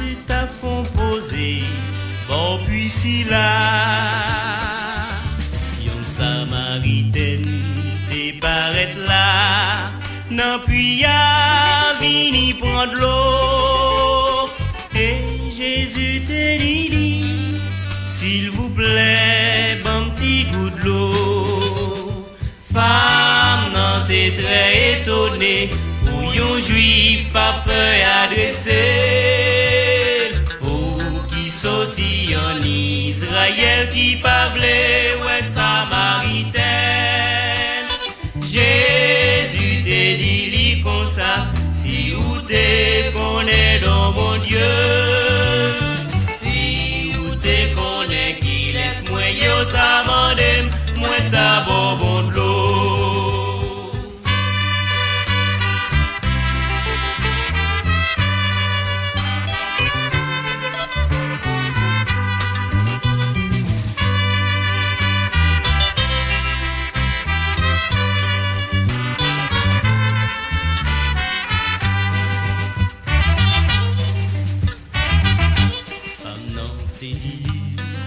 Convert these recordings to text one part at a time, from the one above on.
Jésus t'a font poser, bon puis si là, yon Samaritaine te paraît là, nan puis a vini prendre l'eau, et Jésus te dit, s'il vous plaît, bon petit goût de l'eau. Femme nan te très étonnée, pour yon juif pas peur adresser, ou qui sorti en Israël qui parlait ouais Samaritaine. Jésus te dit li comme ça, si ou te connais dans mon Dieu, si ou te connais qui laisse moi yo ta mandem, moi ta bon de l'eau.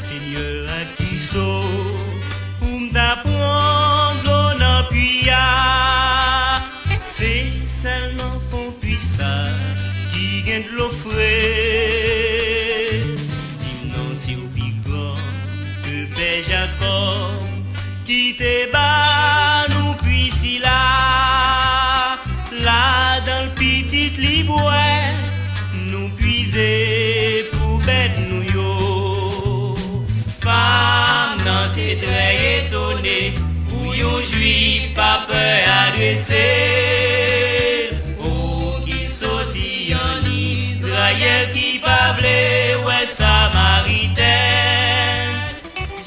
Seigneur à qui sauve, pour m'apprendre l'on appuie, c'est seulement font puissant qui gagne de l'offre. Dis non si ou grand que Père Jacob qui te bat nous puissi là, là dans le petit libouet nous puiser pour bête nous yo. Femme nan te très étonnée, pour yon juif pas peur adresser, ou qui sorti en Israël qui parlait ouais Samaritaine.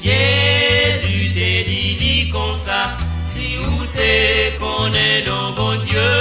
Jésus te dit comme ça, si ou te connais dans bon Dieu,